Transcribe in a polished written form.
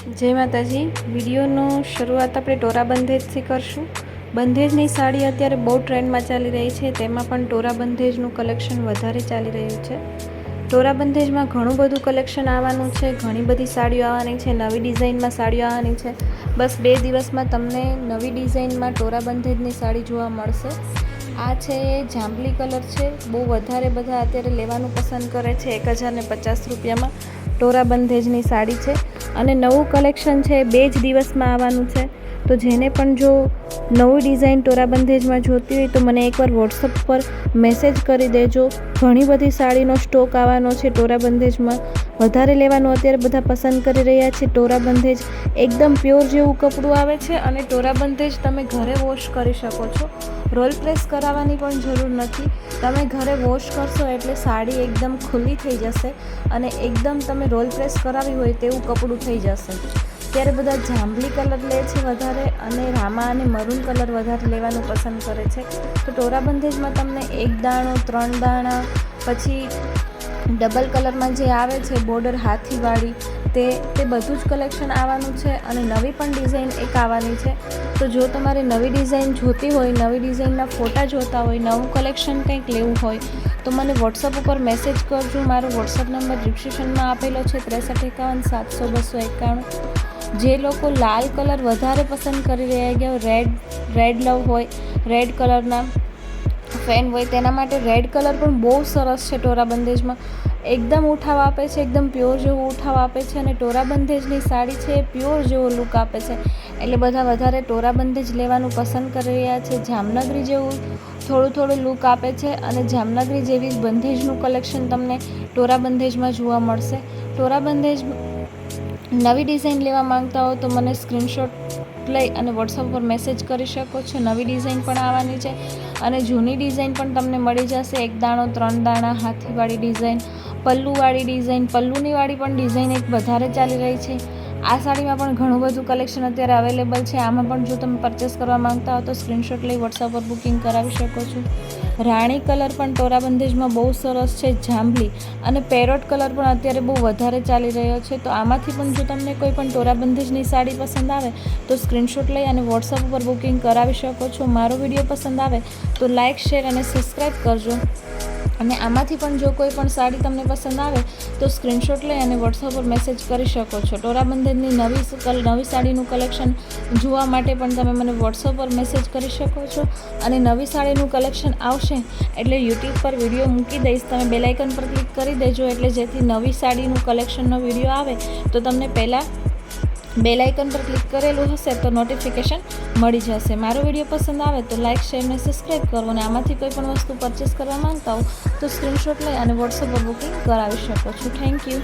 જય માતાજી। વિડીયોનો શરૂઆત આપણે ટોરા બંધેજથી કરશું। બંધેજની સાડી અત્યારે બહુ ટ્રેન્ડમાં ચાલી રહી છે, તેમાં પણ ટોરા બંધેજનું કલેક્શન વધારે ચાલી રહ્યું છે। ટોરા બંધેજમાં ઘણું બધું કલેક્શન આવવાનું છે, ઘણી બધી સાડીઓ આવવાની છે, નવી ડિઝાઇનમાં સાડીઓ આવવાની છે। બસ 2 દિવસમાં તમને નવી ડિઝાઇનમાં ટોરા બંધેજની સાડી જોવા મળશે। આ છે જાંબલી કલર છે, બહુ વધારે બધા અત્યારે લેવાનું પસંદ કરે છે। 1050 રૂપિયામાં ટોરા બંધેજની સાડી છે અને નવું કલેક્શન છે, 2 જ દિવસમાં આવવાનું છે। તો જેને પણ જો નવી ડિઝાઇન ટોરા બંધેજમાં જોતી હોય તો મને એકવાર વોટ્સઅપ પર મેસેજ કરી દેજો। ઘણી બધી સાડીનો સ્ટોક આવવાનો છે ટોરા બંધેજમાં, વધારે લેવાનું અત્યારે બધા પસંદ કરી રહ્યા છે। ટોરા બંધેજ એકદમ પ્યોર જેવું કપડું આવે છે અને ટોરા બંધેજ તમે ઘરે વોશ કરી શકો છો, રોલ પ્રેસ કરાવવાની પણ જરૂર નથી। તમે ઘરે વોશ કરશો એટલે સાડી એકદમ ખુલ્લી થઈ જશે અને એકદમ તમે રોલ પ્રેસ કરાવી હોય તેવું કપડું થઈ જશે। ત્યારે બધા જાંબલી કલર લે છે વધારે અને રામા અને મરૂન કલર વધારે લેવાનું પસંદ કરે છે। તો ટોરા બંધેજમાં તમને 1 દાણો, 3 દાણા, પછી ડબલ કલરમાં જે આવે છે બોર્ડર હાથીવાળી, તે બધું જ કલેક્શન આવવાનું છે અને નવી પણ ડિઝાઇન એક આવવાની છે। તો જો તમારે નવી ડિઝાઇન જોતી હોય, નવી ડિઝાઇનના ફોટા જોતા હોય, નવું કલેક્શન કંઈક લેવું હોય તો મને વોટ્સઅપ ઉપર મેસેજ કરજો। મારો વોટ્સઅપ નંબર ડિસ્ક્રિપ્શનમાં આપેલો છે 6351 700 291। જે લોકો લાલ કલર વધારે પસંદ કરી રહ્યા ગયા, રેડ લવ હોય, રેડ કલરના ફેન હોય, તેના માટે રેડ કલર પણ બહુ સરસ છે। ટોરા બંધેજમાં એકદમ ઉઠાવ આપે છે, એકદમ પ્યોર જેવો ઉઠાવ આપે છે અને ટોરા બંધેજની સાડી છે પ્યોર જેવો લુક આપે છે, એટલે બધા વધારે ટોરા બંધેજ લેવાનું પસંદ કરી રહ્યા છે। જામનગરી જેવું થોડું લુક આપે છે અને જામનગરી જેવી જ બંધેજનું કલેક્શન તમને ટોરા બંધેજમાં જોવા મળશે। ટોરા બંધેજ નવી ડિઝાઇન લેવા માંગતા હો તો મને સ્ક્રીનશોટ લઈ અને વોટ્સઅપ પર મેસેજ કરી શકો છો। નવી ડિઝાઇન પણ આવવાની છે અને જૂની ડિઝાઇન પણ તમને મળી જશે। 1 દાણો, 3 દાણા, હાથીવાળી ડિઝાઇન, પલ્લુવાળી ડિઝાઇન, પલ્લુની વાળી પણ ડિઝાઇન એક વધારે ચાલી રહી છે। આ સાડીમાં પણ ઘણું બધું કલેક્શન અત્યારે અવેલેબલ છે। આમાં પણ જો તમે પરચેસ કરવા માંગતા હો તો સ્ક્રીનશોટ લઈ વોટ્સઅપ પર બુકિંગ કરાવી શકો છો। રાણી કલર પણ ટોરા બંધેજમાં બહુ સરસ છે, જાંબલી અને પેરોટ કલર પણ અત્યારે બહુ વધારે ચાલી રહ્યો છે। તો આમાંથી પણ જો તમને કોઈ પણ ટોરા બંધેજની સાડી પસંદ આવે તો સ્ક્રીનશોટ લઈ અને વોટ્સઅપ પર બુકિંગ કરાવી શકો છો। મારો વિડીયો પસંદ આવે તો લાઇક, શેર અને સબસ્ક્રાઈબ કરજો અને આમાંથી પણ જો કોઈ પણ સાડી તમને પસંદ આવે તો સ્ક્રીનશોટ લઈ અને વોટ્સઅપ પર મેસેજ કરી શકો છો। ટોરા બંધેજની નવી સાડીનું કલેક્શન જોવા માટે પણ તમે મને વોટ્સઅપ પર મેસેજ કરી શકો છો અને નવી સાડીનું કલેક્શન આવશે એટલે યુટ્યુબ પર વિડીયો મૂકી દઈશ, તમે બેલ આઇકન પર ક્લિક કરી દેજો એટલે જેથી નવી સાડીનું કલેક્શનનો વિડીયો આવે તો તમને પહેલાં બેલ આઇકન પર ક્લિક કરેલું હશે તો નોટિફિકેશન મળી જશે। મારો વિડીયો પસંદ આવે તો લાઇક, શેર અને સબસ્ક્રાઈબ કરો અને આમાંથી કોઈ પણ વસ્તુ પરચેસ કરવા માંગતા હો તો સ્ક્રીનશોટ લઈ અને વોટ્સઅપ પર બુકિંગ કરાવી શકો છો। Thank you.